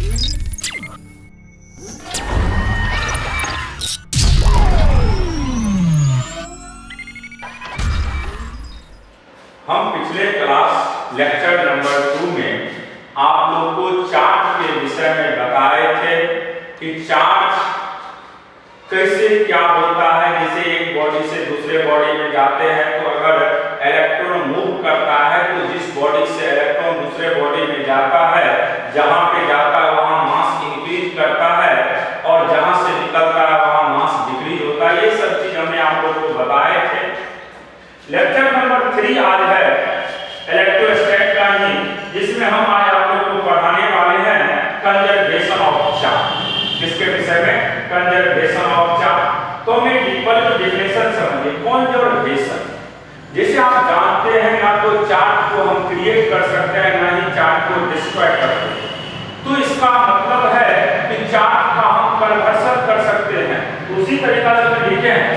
हम पिछले class lecture number 2 में आप लोग को चार्ज के विषय में बताए थे कि चार्ज कैसे क्या होता है। जैसे एक बॉडी से दूसरे बॉडी में जाते हैं तो अगर इलेक्ट्रॉन मूव करता है तो जिस बॉडी से इलेक्ट्रॉन दूसरे बॉडी में जाता है, जहां पे जाता है वहां मास इंक्रीज करता है और जहां से निकलता है वहां मास डिक्रीज होता है। ये सब चीज हमने आप लोग को बताए थे। लेक्चर नंबर 3 आज है इलेक्ट्रोस्टैट का ही, जिसमें हम आज आप लोग को पढ़ाने वाले हैं कंजर्वेशन ऑफ चार्ज। किसके विषय में? Conservation of charge. तो हमें डिफरेंट डेफिनेशन समझिए। कंजर्वेशन, जैसे आप जानते हैं ना तो चार्ज को हम क्रिएट कर सकते हैं, ना ही चार्ज को डिस्ट्रॉय कर सकते हैं। तो इसका मतलब है कि चार्ज का हम कन्वर्शन कर सकते हैं। उसी तरीका से लिखे हैं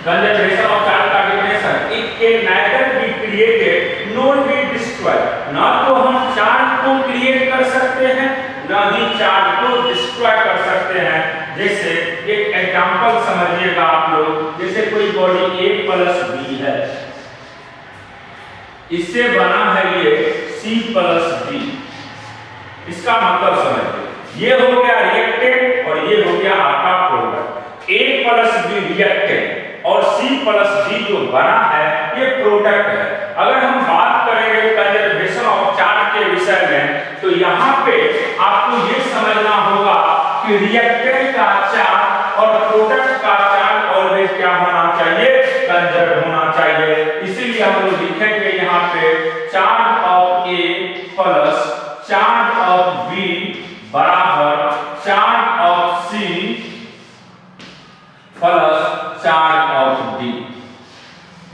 कंजर्वेशन ऑफ चार्ज का definition, it can neither be created nor be destroyed. ना तो हम चार्ज को क्रिएट कर सकते हैं, ना ही चार्ज को डिस्ट्रॉय कर सकते हैं। जैसे एक एग्जांपल समझिएगा आप लोग, जैसे कोई बॉडी A प्लस B है, इससे बना है ये C प्लस D। इसका मतलब समझिए, ये हो गया रिएक्टेंट और ये हो गया आपका product. A plus B reactant और C प्लस D जो बना है ये प्रोडक्ट है। अगर हम बात करेंगे कंजर्वेशन ऑफ चार्ज के विषय में तो यहाँ पे आपको ये समझना होगा कि रिएक्टेंट का चार्ज और प्रोडक्ट का चार्ज ऑलवेज क्या होना चाहिए? कंजर्व होना चाहिए। इसीलिए हम लोग लिखेंगे यहाँ पे charge of A plus charge of B बराबर charge of C plus charge of D।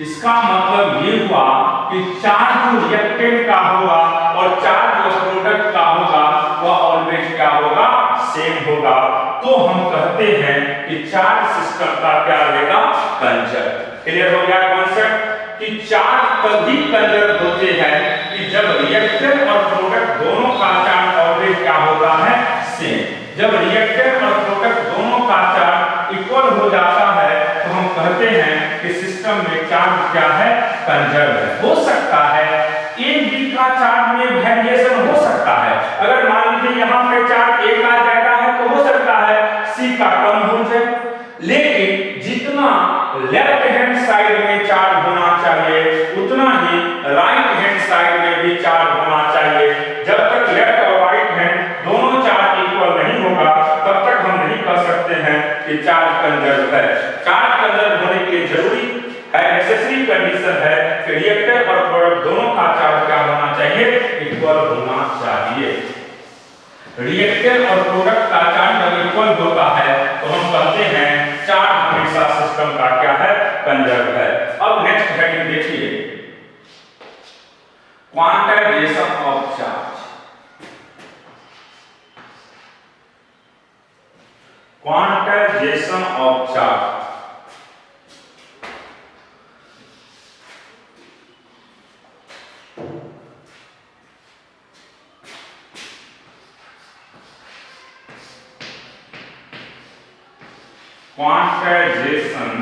इसका मतलब ये हुआ कि चार्ज जो रिएक्टेंट का होगा और चार्ज जो प्रोडक्ट का होगा वह ऑलवेज क्या होगा? सेम होगा। तो हम कहते हैं कि चार्ज सिस्टम का क्या रहेगा? कंजर्व। क्लियर हो गया कॉन्सेप्ट कि चार्ज तभी कंजर्व होते हैं कि जब रिएक्टेंट और प्रोडक्ट दोनों का चार्ज ऑलवेज क्या होता है? सेम। जब रिएक्टेंट और प्रोडक्ट दोनों का चार्ज इक्वल हो जाता है तो हम कहते हैं कि सिस्टम में चार्ज क्या है? कंजर्व है। हो सकता है A B का चार्ज में वेरिएशन हो सकता है। अगर मान लीजिए यहाँ पे चार्ज A का ज्यादा है तो हो सकता है C का कम हो जाए, लेकिन जितना लेफ्ट हैंड साइड में चार्ज होना चाहिए उतना ही राइट हैंड साइड में भी चार्ज होना चाहिए। जब तक लेफ्ट और राइट हैंड दोनों चार्ज इक्वल नहीं होगा तब तक हम नहीं कह सकते हैं कि चार्ज कंजर्व है। चार्ज कंजर्व होने के लिए जरूरी है, नेसेसरी कंडीशन है कि रिएक्टर और प्रोडक्ट दोनों का चार्ज क्या होना चाहिए? इक्वल होना चाहिए। रिएक्टर और प्रोडक्ट का चार्ज जब इक्वल होता है तो हम कहते हैं चार्ज हमेशा सिस्टम का क्या है? कंजर्व है। अब नेक्स्ट हेडिंग देखिए, quantization of charge. Quantization of charge. Quantization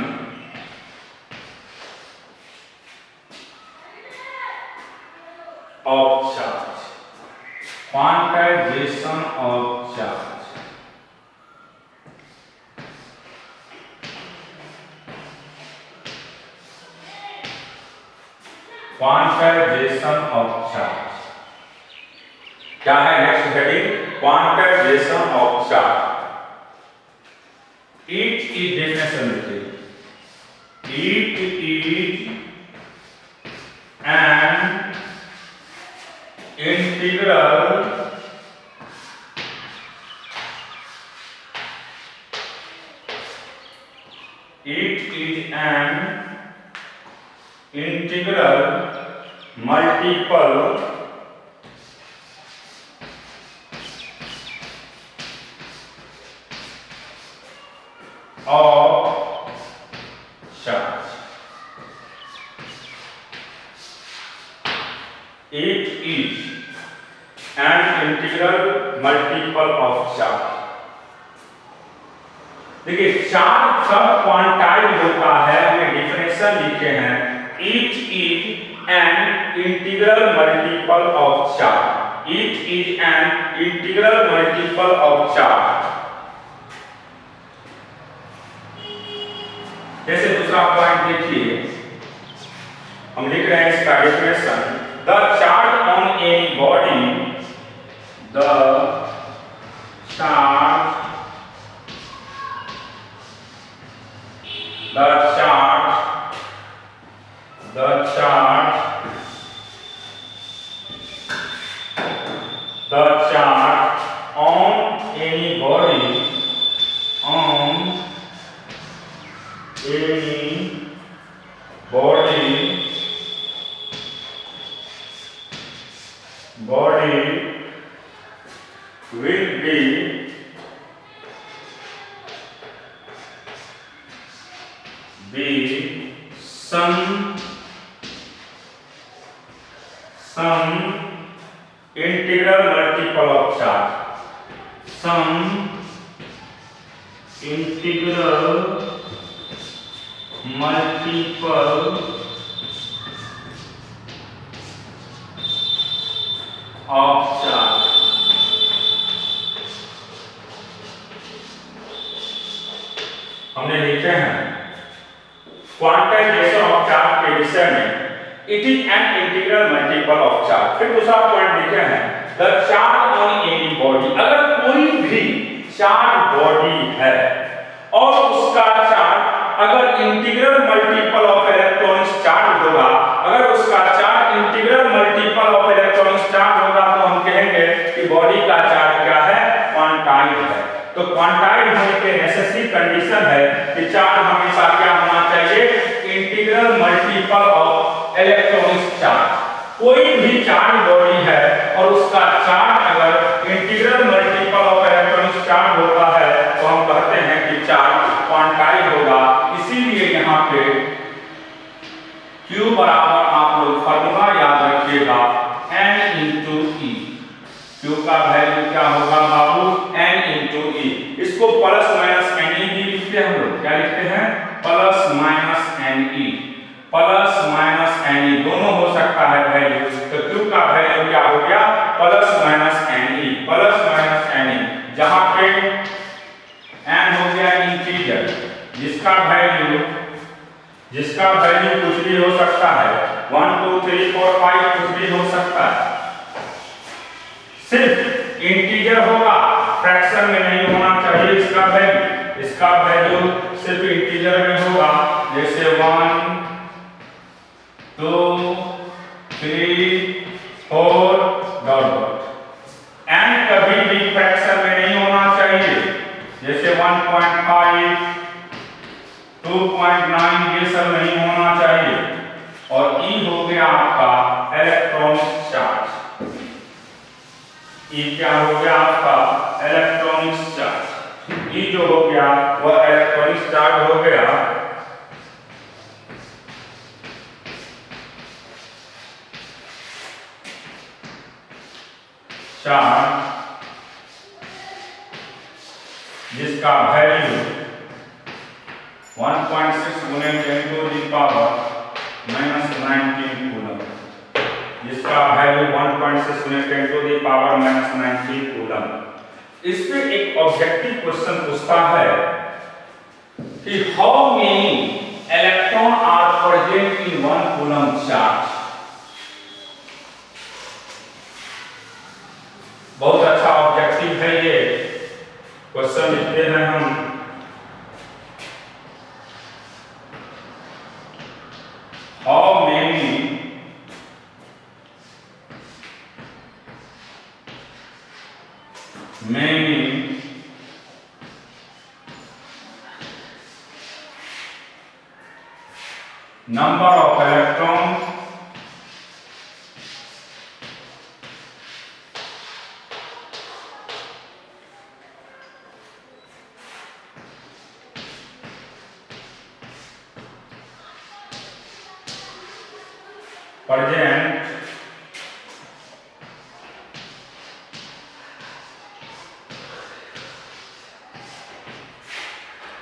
of charge. Quantization of charge. Quantization of charge क्या है? Next heading quantization of charge. It is definition लिखिए। It is an integral multiple of charge. It is an integral integral multiple of charge. देखिए charge जब quantize होता है, हमें definition लिखे हैं, it is an integral multiple of charge. It is an integral multiple of charge. जैसे दूसरा point देखिए, हम लिख रहे हैं इसका definition, the charge on any body, the charge on any body, will be some integral multiple of charge, some integral multiple of charge। हमने लिखे हैं क्वांटाइजेशन ऑफ चार्ज के विषय में, it is an integral multiple of charge. फिर दूसरा point लिखे हैं, the charge on any body, अगर कोई भी चार्ज बॉडी है और उसका चार्ज अगर integral multiple of electronics charge होगा, अगर उसका charge integral multiple of electronics charge होगा, तो हम कहेंगे कि बॉडी का चार्ज क्या है, क्वांटाइज है। तो क्वांटाइज होने के नेसेसरी कंडीशन है कि चार्ज हमेशा क्या होना चाहिए, integral multiple of electronics charge. कोई भी चार्ज बॉडी है और उसका चार्ज अगर integral multiple of electronics charge होता है, तो हम कहते हैं कि चार्ज क्वांटाइज होगा। इसीलिए यहाँ पे Q बराबर, आप लोग फॉर्मूला याद रखिएगा, N into E। Q का वैल्यू क्या होगा बाबू, N into E। इसको प्लस माइनस NE भी लिखते हैं हम लोग, क्या लिखते हैं, plus minus NE। Plus minus NE दोनों हो सकता है वैल्यू, तो Q का वैल्यू क्या हो गया, plus minus NE, plus minus NE, जहां पे N हो गया इंटीजर, जिसका वैल्यू कुछ भी हो सकता है, 1 2 3 4 5 कुछ भी हो सकता है, सिर्फ इंटीजर होगा, फ्रैक्शन में नहीं होना चाहिए इसका वैल्यू सिर्फ इंटीजर में होगा, जैसे 1 2 3 4 डॉट डॉट। एंड कभी भी फ्रैक्शन में नहीं होना चाहिए, जैसे 1.5 2.9 ये सब नहीं होना चाहिए। और E हो गया आपका इलेक्ट्रॉनिक चार्ज, E क्या हो गया आपका, इलेक्ट्रॉनिक चार्ज। E जो हो गया वह इलेक्ट्रॉनिक चार्ज हो गया। चार्ज जिसका वैल्यू 1.6 गुने 10 टू द पावर -19 कूलम, जिसका वैल्यू 1.6 गुने 10 टू द पावर -19 कूलम। इस पे एक ऑब्जेक्टिव क्वेश्चन पूछता है कि how many electron are present in 1 coulomb charge. बहुत अच्छा ऑब्जेक्टिव है ये क्वेश्चन, लिखते हैं हम, how many number of electrons present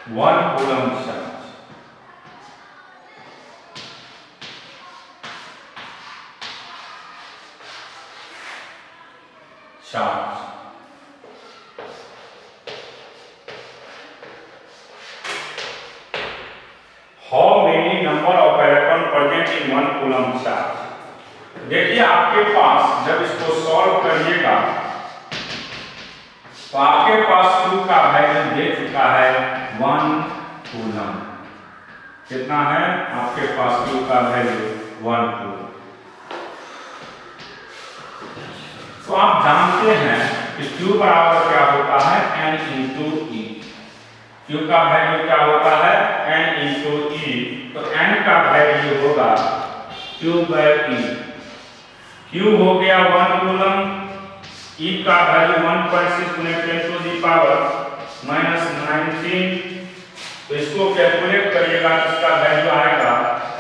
1 coulomb charge. How many number of electron present in 1 coulomb charge? देखिए आपके पास जब इसको सॉल्व करिएगा तो आपके पास Q का वैल्यू दे चुका है 1 कूलम। कितना है आपके पास Q का वैल्यू 1 कूलम। तो आप जानते हैं कि Q बराबर क्या होता है n इंटू E। Q का वैल्यू क्या होता है n इंटू E। तो n का वैल्यू होगा Q बाय E। Q हो गया 1 कूलम, E का वैल्यू 1.6 गुने 10 टू दी पावर -19। तो इसको कैलकुलेट करिएगा तो इसका वैल्यू आएगा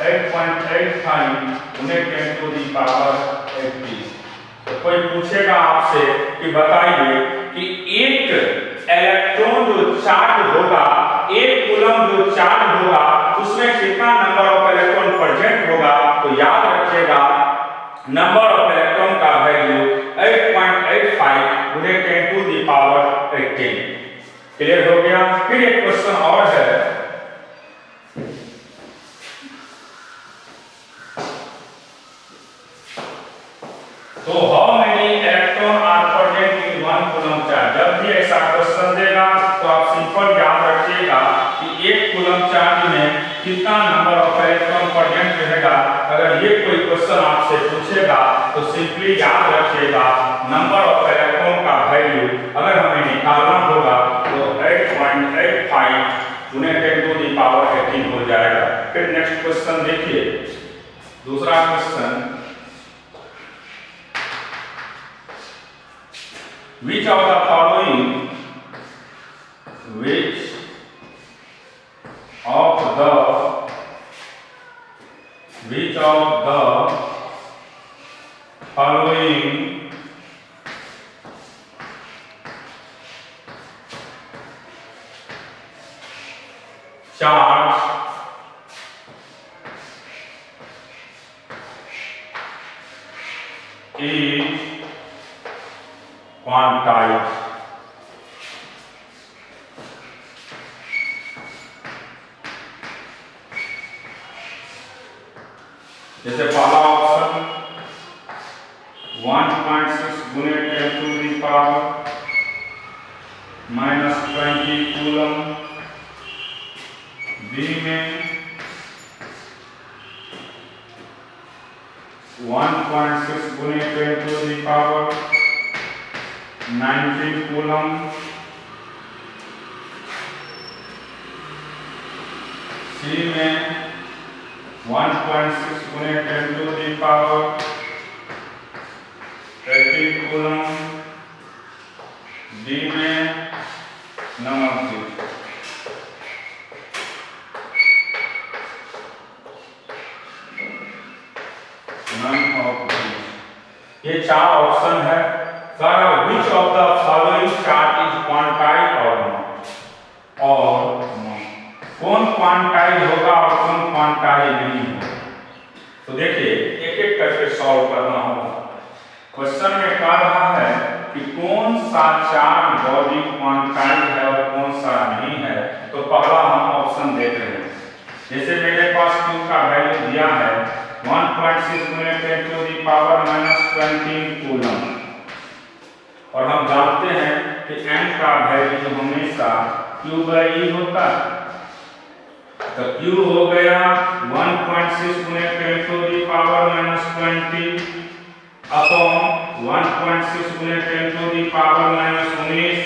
8.85 गुने 10 टू दी पावर 80। तो कोई पूछेगा आपसे कि बताइए कि एक इलेक्ट्रॉन जो चार्ज होगा, एक कूलम जो चार्ज होगा, उसमें कितना नंबर ऑफ इलेक्ट्रॉन प्रेजेंट होगा? तो याद रखिएगा नंबर ऑफ इलेक्ट्रॉन का वैल्यू 8.85 गुने 10 टू दी पावर 18। क्लियर हो गया? फिर एक क्वेश्चन और है, तो how many electron are present in 1 coulomb charge? जब भी ऐसा क्वेश्चन देगा तो आप सिंपल याद रखिएगा कि एक कूलम चार्ज में कितना नंबर ऑफ इलेक्ट्रॉन प्रेजेंट रहेगा। अगर ये कोई क्वेश्चन आपसे पूछेगा तो सिंपली याद रखिएगा नंबर ऑफ इलेक्ट्रॉन का वैल्यू अगर हमें निकालना होगा तो 8.85 गुने 10 टू दी पावर 18 हो जाएगा। फिर नेक्स्ट क्वेश्चन देखिए, दूसरा question, which of the following charge is quantized? जैसे पहला ऑप्शन 1.6 गुने 10 to the power -20 coulomb, B में 1.6 गुने 10 to the power 19 coulomb, C में 1.6 गुने 10 to the power 18 coulomb, D में नमक दी। ये चार ऑप्शन है। सारा which of the following chart is quantize और नॉट, और कौन क्वांटाइज होगा और कौन क्वांटाइज नहीं होगा। तो देखिए एक एक करके सॉल्व करना होगा। क्वेश्चन में कह रहा है कि कौन सा चार्ज बॉडी क्वांटाइज है और कौन सा नहीं है। तो पहला हम ऑप्शन देख रहे हैं। जैसे मेरे पास Q का वैल्यू दिया है 1.6 गुने 10 टू दी पावर -20 कूलम, और हम जानते हैं कि n का वैल्यू हमेशा Q बाई E होता है। तो Q हो गया 1.6 गुने 10 टू दी पावर -20 अपॉन 1.6 गुने 10 टू दी पावर -19,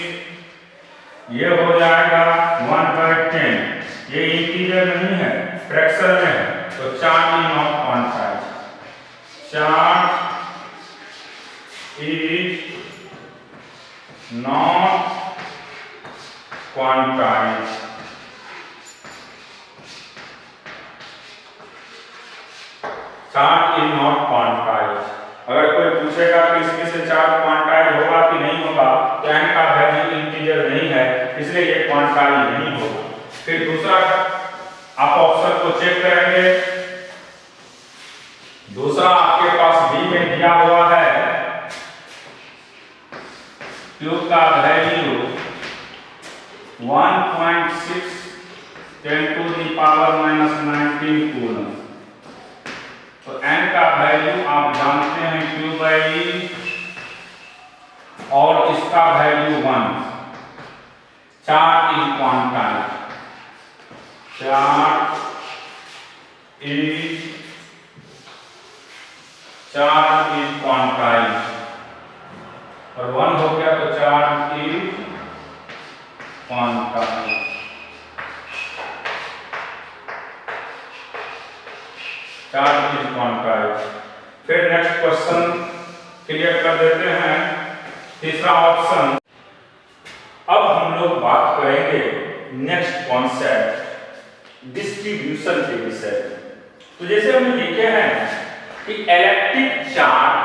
ये हो जाएगा 1/10। ये इंटीजर नहीं है, फ्रैक्शन में है, तो charge is not quantize. Charge is not quantize. Charge is not quantize. अगर कोई पूछेगा कि इसमें से चार्ज क्वांटाइज होगा कि नहीं होगा, तो n का वैल्यू इंटीजर नहीं है, इसलिए ये क्वांटाइज नहीं होगा। फिर दूसरा आप ऑप्शन को चेक करेंगे। दूसरा आपके पास बी में दिया हुआ है Q का वैल्यू 1.6 10⁻⁻19 कूलम। तो n का वैल्यू आप जानते हैं Q/E और इसका value 1। Charge is quantized, charge is quantized और 1 हो गया तो charge is quantized. Charge is quantized. फिर नेक्स्ट क्वेश्चन क्लियर कर देते हैं। तीसरा ऑप्शन। अब हम लोग बात करेंगे नेक्स्ट कॉन्सेप्ट डिस्ट्रीब्यूशन के विषय। तो जैसे हम लिखे हैं कि electric charge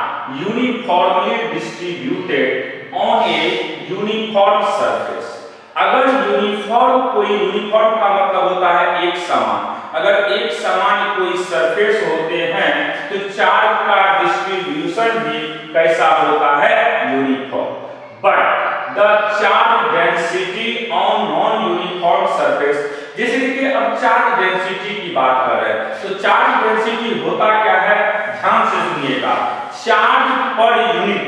uniformly distributed on a uniform surface. अगर यूनिफॉर्म, कोई यूनिफॉर्म का मतलब होता है एक समान। अगर एक समान कोई सरफेस होते हैं तो चार्ज का डिस्ट्रीब्यूशन भी कैसा होता है? Uniform. But the charge density on non uniform surface, जैसे कि अब चार्ज डेंसिटी की बात कर रहे हैं तो चार्ज डेंसिटी होता क्या है? ध्यान से सुनिएगा। चार्ज पर यूनिट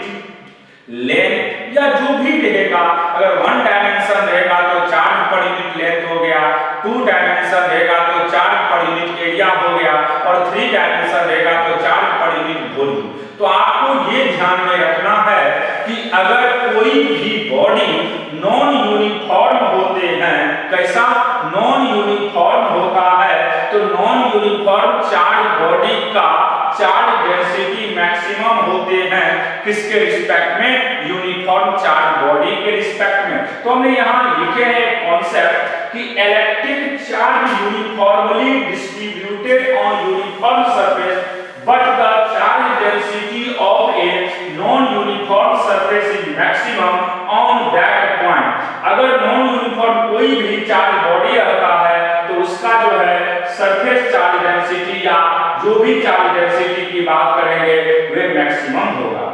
लेंथ या जो भी रहेगा, अगर 1 डायमेंशन रहेगा तो चार्ज पर यूनिट लेंथ हो गया, 2 डायमेंशन रहेगा तो चार्ज पर यूनिट एरिया हो गया और 3 डायमेंशन रहेगा तो चार्ज पर यूनिट वॉल्यूम। तो आपको ये ध्यान में रखना है कि अगर कोई भी बॉडी नॉन यूनिफॉर्म होते हैं, कैसा? नॉन यूनिफॉर्म होता है तो नॉन यूनिफॉर्म चार्ज बॉडी का चार्ज डेंसिटी मैक्सिमम होते हैं किसके रिस्पेक्ट में? यूनिफॉर्म चार्ज बॉडी के रिस्पेक्ट में। तो हमने यहाँ लिखे हैं कॉन्सेप्ट कि electric charge uniformly distributed on uniform surface but the charge density of a non-uniform surface is maximum on that point। अगर नॉन यूनिफॉर्म कोई भी चार्ज बॉडी रहता है तो उसका जो है सरफेस चार्ज डेंसिटी या जो भी चार्ज डेंसिटी की बात करेंगे वे मैक्सिमम होगा।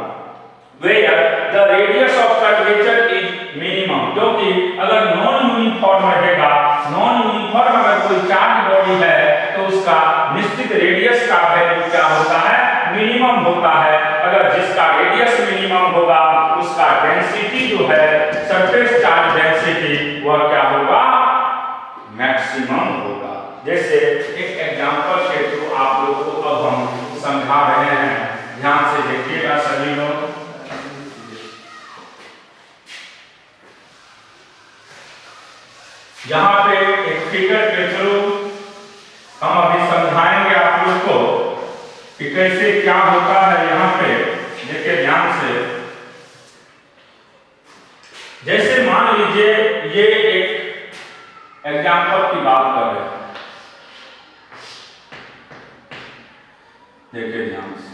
Where the radius of curvature is minimum, क्योंकि अगर नॉन यूनिफॉर्म रहेगा, नॉन यूनिफॉर्म अगर कोई चार्ज बॉडी है तो उसका निश्चित रेडियस का वैल्यू क्या होता है? मिनिमम होता है। अगर जिसका रेडियस मिनिमम होगा उसका डेंसिटी जो है सरफेस चार्ज डेंसिटी वह क्या होगा? मैक्सिमम होगा। जैसे एक एग्जांपल के थ्रू आप लोगों को अब हम समझा रहे हैं, ध्यान से देखिएगा सभी लोग। यहाँ पे एक फिगर के थ्रू हम अभी समझाएंगे आप लोग को कि कैसे क्या होता है। यहाँ पे देखिए ध्यान से। जैसे मान लीजिए ये एक एग्जांपल की बात कर रहे हैं, देखिए ध्यान से।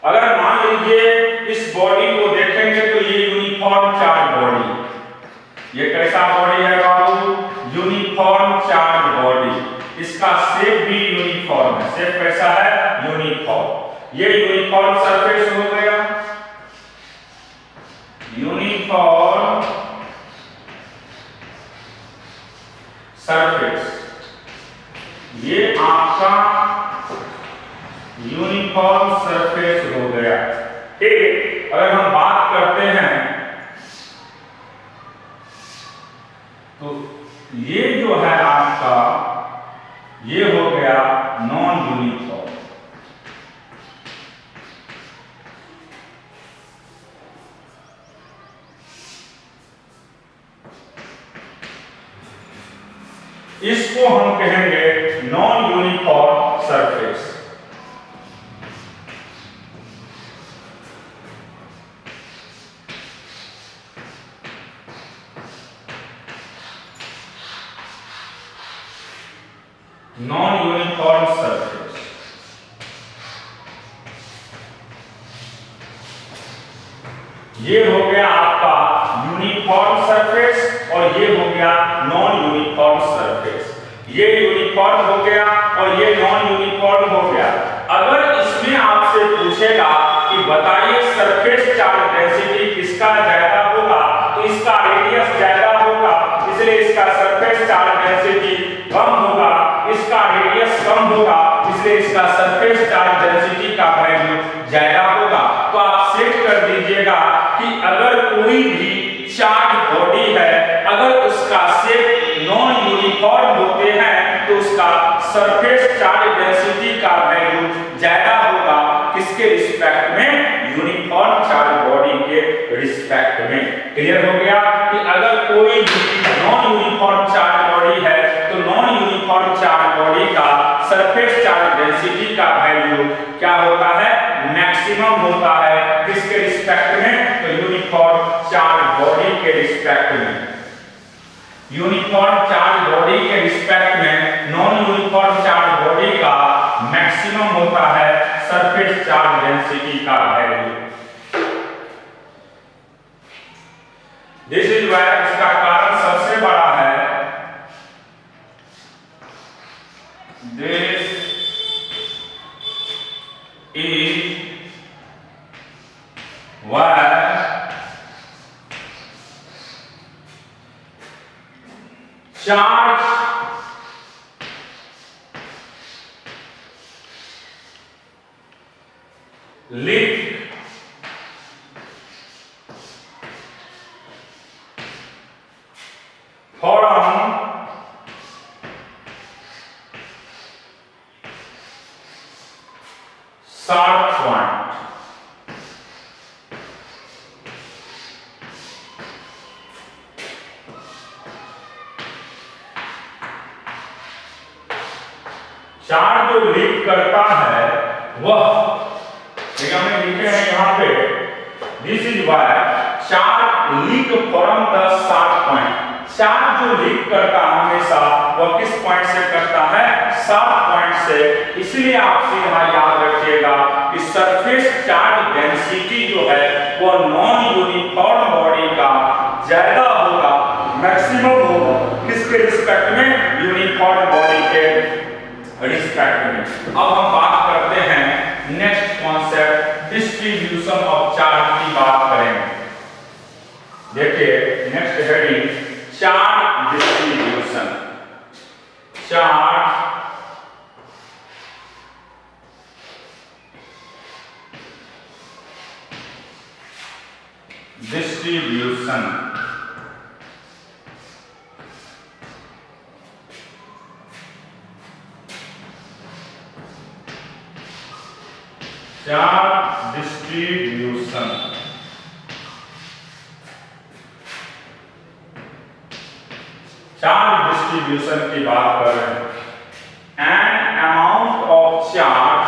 अगर मान लीजिए इस बॉडी को देखेंगे तो ये यूनिफॉर्म चार्ज बॉडी, ये कैसा बॉडी है बाबू? Uniform charge body. इसका शेप भी यूनिफॉर्म है। शेप कैसा है? यूनिफॉर्म। ये यूनिफॉर्म सरफेस हो गया, यूनिफॉर्म सरफेस। ये आपका यूनिफॉर्म सरफेस हो गया। ठीक। अगर हम बात करते हैं तो ये जो है आपका, ये हो गया नॉन यूनिफॉर्म। इसको हम कहेंगे non uniform surface. Non uniform surface. ये हो गया आपका यूनिफॉर्म सरफेस और ये हो गया नॉन यूनिफॉर्म सरफेस। ये यूनिफॉर्म हो गया और ये नॉन यूनिफॉर्म हो गया। अगर इसमें आपसे पूछेगा कि बताइए सरफेस चार्ज डेंसिटी किसका ज्यादा होगा, तो इसका रेडियस ज्यादा होगा, इसलिए इसका सरफेस चार्ज डेंसिटी कम होगा। इसका रेडियस कम होगा, इसलिए इसका सरफेस चार्ज डेंसिटी का वैल्यू ज्यादा होगा। तो आप सेट कर दीजिएगा कि अगर कोई भी चार्ज बॉडी है, अगर उसका शेप नॉन यूनिफॉर्म होते हैं तो उसका सरफेस चार्ज डेंसिटी का वैल्यू ज्यादा होगा किसके रिस्पेक्ट में, यूनिफॉर्म चार्ज बॉडी के रिस्पेक्ट में। क्लियर हो गया कि अगर कोई भी नॉन यूनिफॉर्म चार्ज बॉडी है तो नॉन यूनिफॉर्म चार्ज बॉडी का सरफेस चार्ज डेंसिटी का वैल्यू क्या होता है, मैक्सिमम होता है किसके रिस्पेक्ट में, तो यूनिफॉर्म चार्ज बॉडी के रिस्पेक्ट में। यूनिफॉर्म चार्ज बॉडी के रिस्पेक्ट में नॉन यूनिफॉर्म चार्ज बॉडी का मैक्सिमम होता है सरफेस चार्ज डेंसिटी का वैल्यू। दिस इज व्हाई इसका कारण सबसे बड़ा है, this is why charge lift from sharp point charge जो लिफ्ट करता है वह, हमने लिखे हैं यहाँ पे, this is why charge leak from the sharp point. Charge जो लीक करता हमेशा वह किस पॉइंट से करता है, शार्प पॉइंट से। इसलिए आपसे यहाँ याद रखिएगा कि सरफेस चार्ज डेंसिटी जो है वह नॉन यूनिफॉर्म बॉडी का ज्यादा होगा, मैक्सिमम होगा किसके रिस्पेक्ट में, यूनिफॉर्म बॉडी के रिस्पेक्ट में। अब हम बात करते हैं next concept distribution of charge की बात करेंगे। देखिए next heading charge distribution. Charge distribution. Charge distribution charge distribution की बात कर रहे हैं। N amount of charge,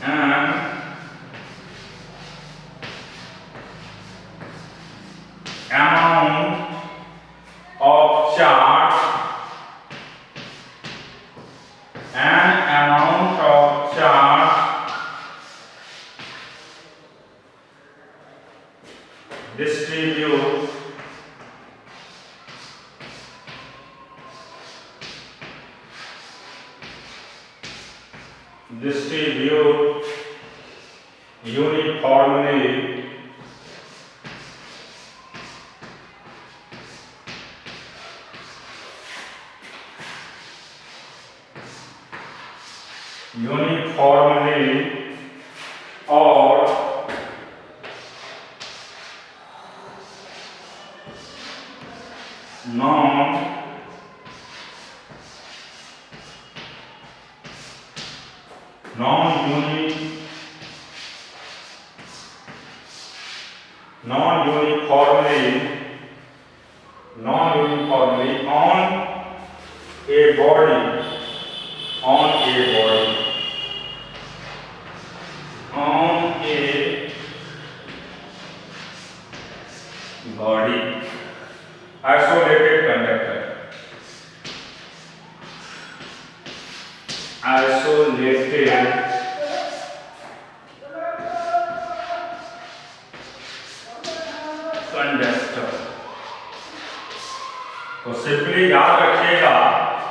N amount of charge, N amount of charge distribute uniformly और non-uniformly on a body, on a body, on a body, isolated conductor, isolated conductor. तो simply याद रखिएगा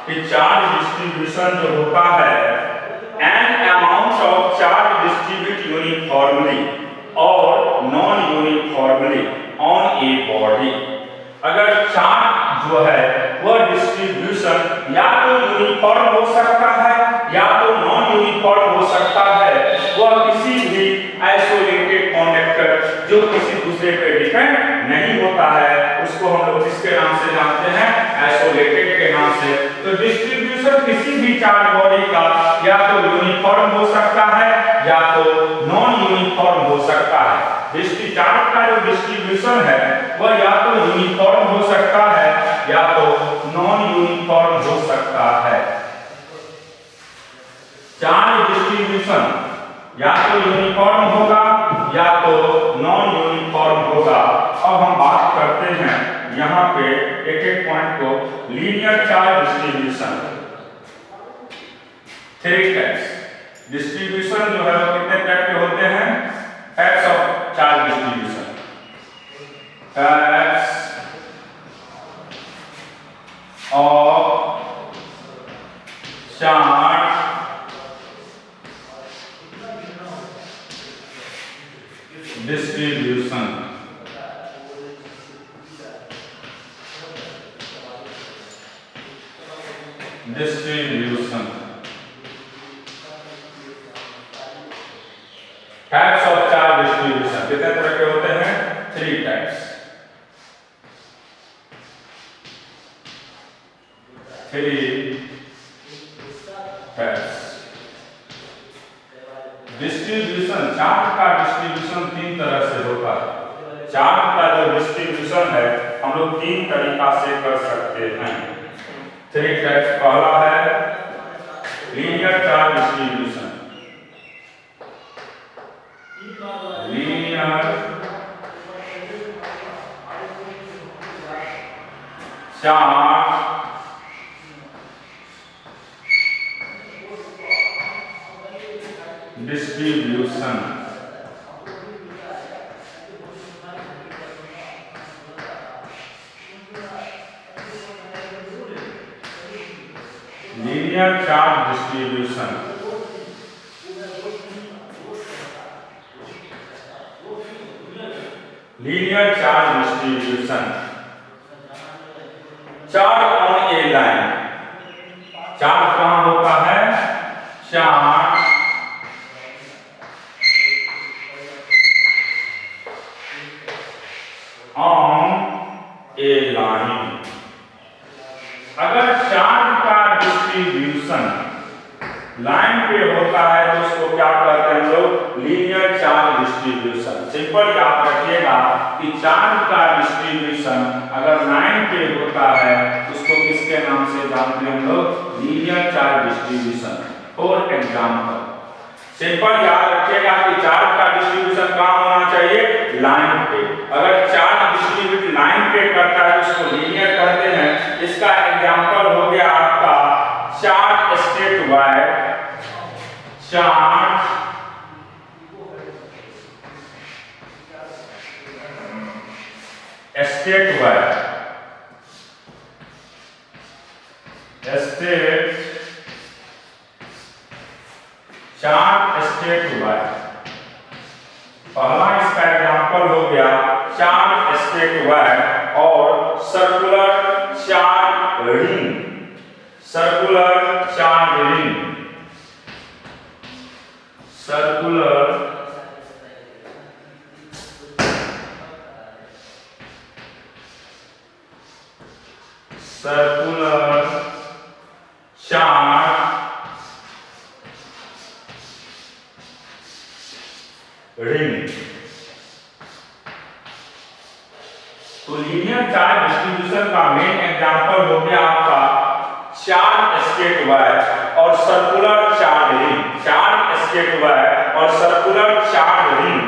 कि चार्ज डिस्ट्रीब्यूशन जो होता है, an amount of charge distribute uniformly और non uniformly on a body. अगर चार्ज जो है वह डिस्ट्रीब्यूशन या तो यूनिफॉर्म हो सकता है या तो नॉन यूनिफॉर्म हो सकता है, वह किसी भी आइसोलेटेड कंडक्टर जो किसी दूसरे पे डिपेंड नहीं होता है, उसको हम लोग किसके नाम से जानते हैं? आइसोलेटेड के नाम से। तो डिस्ट्रीब्यूशन किसी भी चार्ज बॉडी का या तो यूनिफॉर्म हो सकता है या तो नॉन यूनिफॉर्म हो सकता है। चार्ज का जो डिस्ट्रीब्यूशन है वह या तो यूनिफॉर्म हो सकता है या तो नॉन यूनिफॉर्म हो सकता है। चार्ज डिस्ट्रीब्यूशन या तो यूनिफॉर्म होगा या तो नॉन यूनिफॉर्म होगा। अब हम बात करते हैं यहाँ पे एक एक पॉइंट को। Linear charge distribution, 3 types distribution जो है वो कितने टाइप के होते हैं? Types of charge distribution, types of charge distribution. Types of charge distribution कितने तरह के होते हैं? 3 टाइप्स। 3 types distribution. चार्ज का डिस्ट्रीब्यूशन 3 तरह से होता है। चार्ज का जो डिस्ट्रीब्यूशन है हम लोग 3 तरीका से कर सकते हैं। 3 टाइप्स। पहला है linear charge distribution. Linear charge distribution. Linear charge distribution linear charge distribution. Charge on A line. Charge कहां होता है? Charge on A line. अगर चार्ज का डिस्ट्रीब्यूशन लाइन पे होता है तो उसको क्या कहते हैं हम लोग? Linear charge distribution. सिंपल याद रखिएगा कि चार्ज का डिस्ट्रीब्यूशन अगर लाइन पे होता है उसको किसके नाम से जानते हैं हम लोग? Linear charge distribution. For example simple याद रखिएगा कि चार्ज का डिस्ट्रीब्यूशन कहां होना चाहिए? लाइन पे। अगर चार्ज डिस्ट्रीब्यूट लाइन पे करता है उसको लीनियर कहते हैं। इसका एग्जांपल हो गया आपका charge straight wire. Charge straight wire. Straight charge straight wire. पहला इसका एग्जांपल हो गया चार्ज स्टेट वायर और circular charge ring. Circular charge ring. Circular charge ring. तो लीनियर चार्ज डिस्ट्रीब्यूशन का मेन एग्जांपल हो गया आपका चार्ज स्टेट वायर और circular charge ring. Charge straight wire और circular charge ring.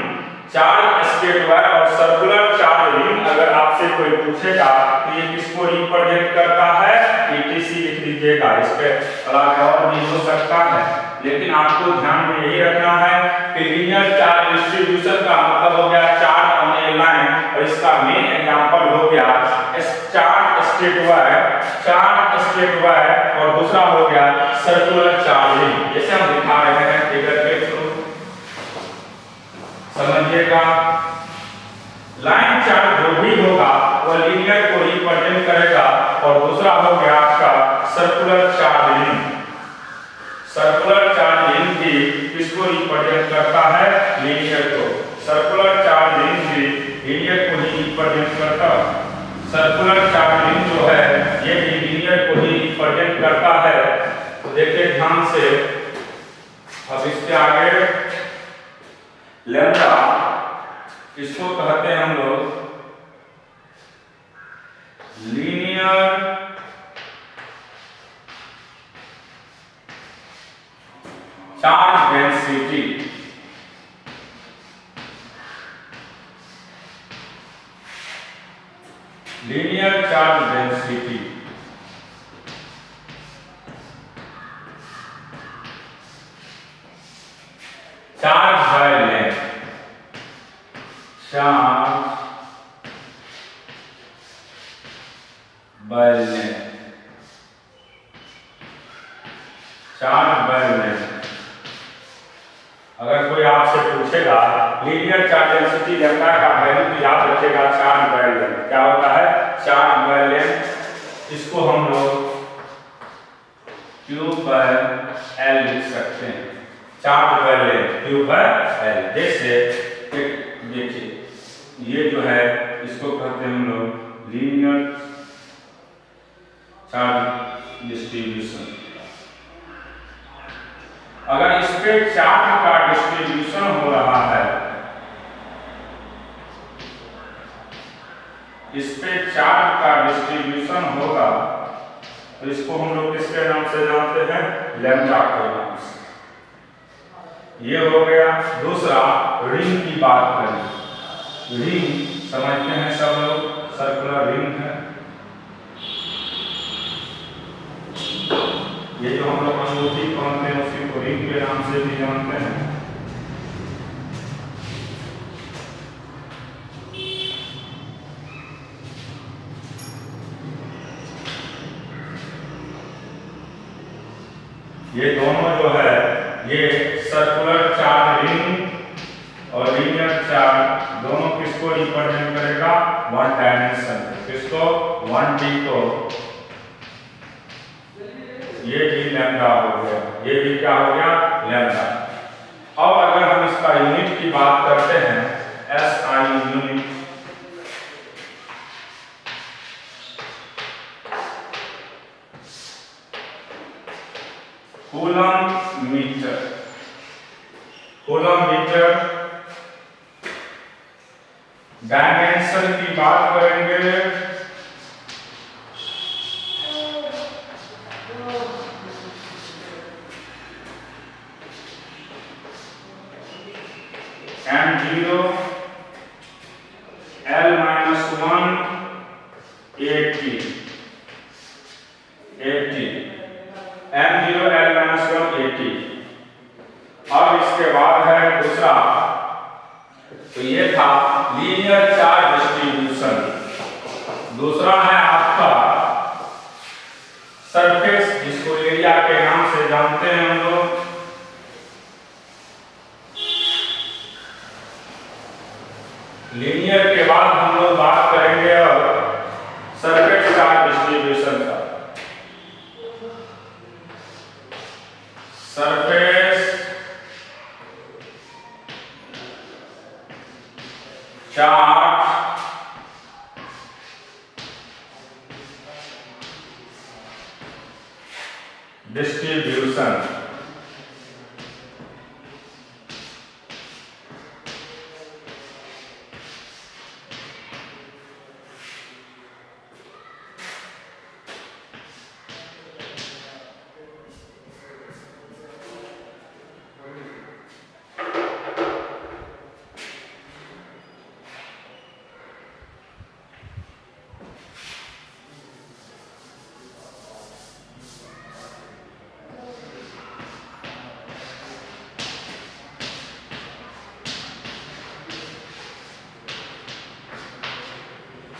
Charge straight wire और circular charge ring अगर आपसे कोई पूछेगा तो ये किसको रिप्रेजेंट करता है? ETC लिख लीजिएगा। इस पे और भी हो सकता है लेकिन आपको ध्यान में यही रखना है कि लीनियर चार्ज डिस्ट्रीब्यूशन का मतलब हो गया चार्ज ऑन ए लाइन और इसका मेन चार्ज स्टेट वाई और दूसरा हो गया सर्कुलर चार्जिंग। जैसे हम दिखा रहे हैं फिगर के थ्रू, समझिएगा। लाइन चार्ज जो भी होगा वो लीनियर को रिप्रेजेंट करेगा और दूसरा हो गया आपका सर्कुलर चार्जिंग। सर्कुलर चार्जिंग भी किसको रिप्रेजेंट करता है? लीनियर को। सर्कुलर चार्जिंग भी लीनियर को ही रिप्रेजेंट करता है। सर्कुलर चार्जिंग जो है ये भी लीनियर को ही रिप्रेजेंट करता है। तो देखिए ध्यान से, अब इसके आगे लैम्डा, इसको कहते हैं हम लोग linear charge density. Linear charge density charge by length, charge by length, charge by length. अगर कोई आपसे पूछेगा लीनियर चार्ज डेंसिटी लैम्डा का वैल्यू, तो याद रखिएगा चार्ज बाय लेंथ। क्या होता है? Charge by length. इसको हम लोग Q बाय L लिख सकते हैं। Charge by length Q by L। जैसे देखिए ये जो है इसको कहते हैं हम लोग लीनियर चार्ज डिस्ट्रीब्यूशन। अगर इस पे चार्ज का डिस्ट्रीब्यूशन हो रहा है, इस पे चार्ज का डिस्ट्रीब्यूशन होगा, तो इसको हम लोग किसके नाम से जानते हैं? लैम्डा के नाम से। ये हो गया। दूसरा रिंग की बात करें। रिंग समझते हैं सब लोग, सर्कुलर रिंग है। ये जो हम लोग अंगूठी पहनते हैं उसी को रिंग के नाम से भी जानते हैं। ये दोनों जो है ये सर्कुलर चार्ज रिंग और लीनियर चार्ज दोनों किसको रिप्रेजेंट करेगा? One dimension. किसको? 1D को। ये भी लैम्डा हो गया, ये भी क्या हो गया? लैम्डा। अब अगर हम इसका यूनिट की बात करते हैं, SI unit, coulomb metre. Coulomb metre. Dimension की बात करेंगे, M0 L-1 80 M0 L-1 80। अब इसके बाद है दूसरा, तो ये था लीनियर चार्ज डिस्ट्रीब्यूशन। दूसरा है आपका सरफेस, जिसको एरिया के नाम से जानते हैं हम लोग। लीनियर के बाद हम लोग बात करेंगे अब सरफेस चार्ज डिस्ट्रीब्यूशन का। Surface charge distribution.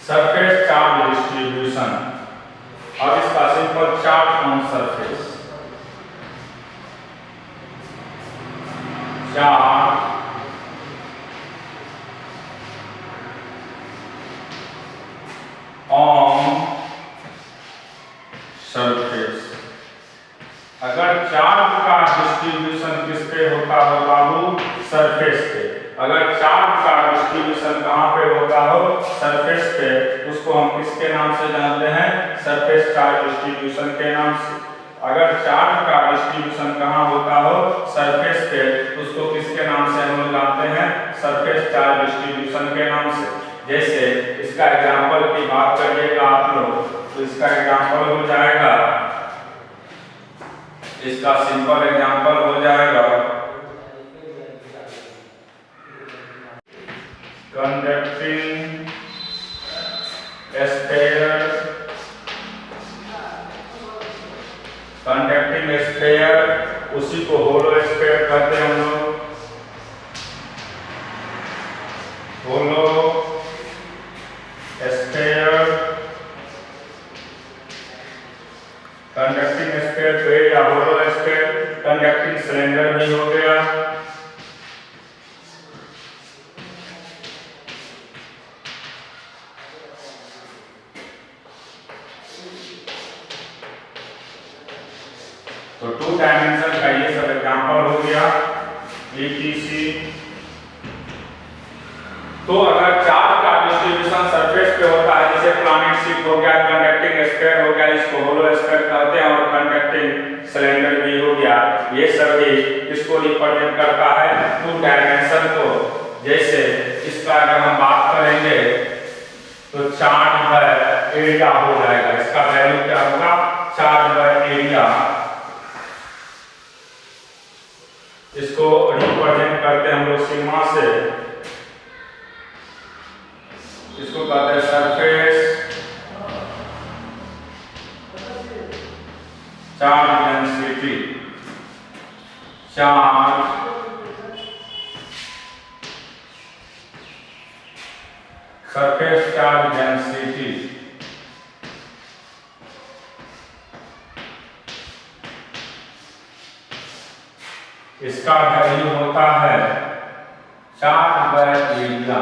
Surface charge distribution. अब इसका simple charge on surface, charge on surface. अगर चार्ज का डिस्ट्रीब्यूशन किस पे होता हो बाबू? सरफेस पे। अगर चार्ज का डिस्ट्रीब्यूशन कहाँ पे होता हो? सरफेस पे। उसको हम किसके नाम से जानते हैं? सरफेस चार्ज डिस्ट्रीब्यूशन के नाम से। अगर चार्ज का डिस्ट्रीब्यूशन कहाँ होता हो? सरफेस पे, उसको किसके नाम से हम लोग जानते हैं? सरफेस चार्ज डिस्ट्रीब्यूशन के नाम से। जैसे इसका एग्जाम्पल की बात करिएगा आप लोग, तो इसका एग्जाम्पल हो जाएगा, इसका सिंपल एग्जाम्पल हो जाएगा कंडक्टिंग स्फीयर। कंडक्टिंग स्फीयर, उसी को होलो स्फीयर कहते हैं हम लोग। होलो स्फीयर, कंडक्टिंग स्फीयर तो या होलो स्फीयर, कंडक्टिंग सिलेंडर भी हो गया। तो 2 डायमेंशन का ये सब एग्जांपल हो गया ETC। तो अगर चार्ज का डिस्ट्रीब्यूशन सरफेस पे होता है, जैसे प्लानेट शिप हो गया, कंडक्टिंग स्फीयर हो गया, इसको होलो स्फीयर कहते हैं, और कंडक्टिंग सिलेंडर भी हो गया, ये सभी इसको रिप्रेजेंट करता है 2 डायमेंशन को। जैसे इसका अगर हम बात करेंगे तो चार्ज बाय एरिया हो जाएगा। इसका वैल्यू क्या होगा? Charge by area. इसको रिप्रेजेंट करते हैं हम लोग सिग्मा से। इसको कहते हैं surface charge density. Charge surface charge density. इसका वैल्यू होता है charge by area.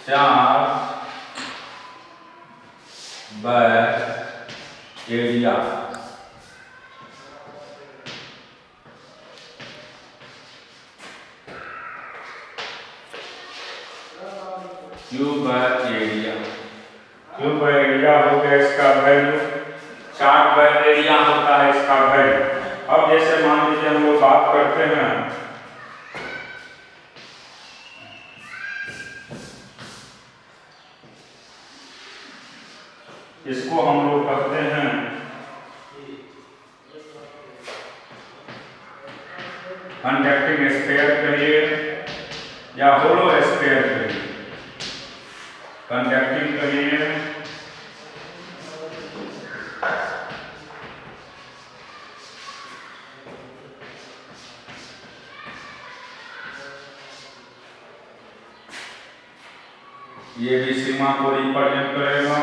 Charge by area. Q by area. Q by area हो गया इसका वैल्यू। चार्ज बाय एरिया होता है इसका वैल्यू। अब जैसे मान लीजिए हम लोग बात करते हैं इसको हम लोग कहते हैं कंडक्टिंग स्फीयर कहिए या होलो स्फीयर कहिए। कंडक्टिंग कहिए ये भी सीमा को रिप्रेजेंट करेगा।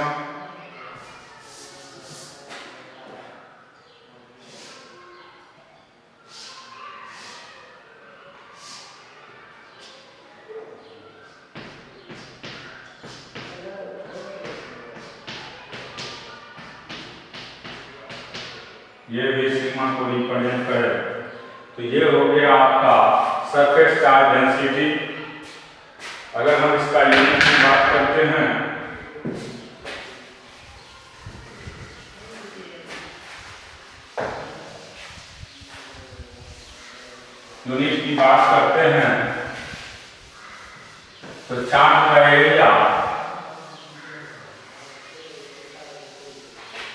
ये भी सिग्मा को रिप्रेजेंट करे। तो ये हो गया आपका सरफेस चार्ज डेंसिटी। अगर हम इसका यूनिट की बात करते हैं यूनिट की बात करते हैं तो चार्ज का area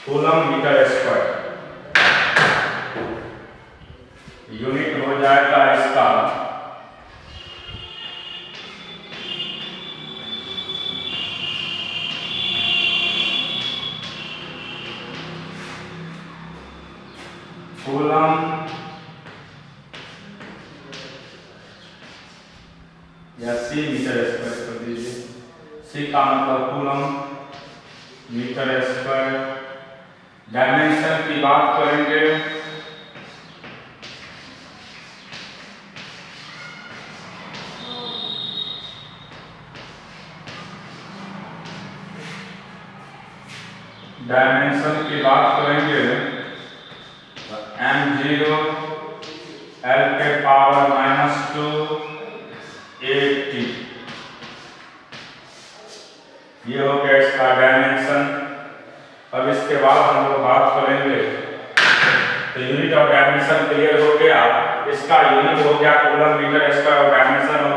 coulomb metre square. Unit हो जाएगा इसका कूलम या सी मीटर स्क्वायर कर दीजिए। सी का मतलब कूलम मीटर स्क्वायर। डायमेंशन की बात करेंगे, डायमेंशन की बात करेंगे m0 l के पावर -2 80, ये हो गया इसका डायमेंशन। अब इसके बाद हम लोग बात करेंगे, तो यूनिट ऑफ डायमेंशन क्लियर हो गया, इसका यूनिट हो गया कूलम मीटर स्क्वायर और डायमेंशन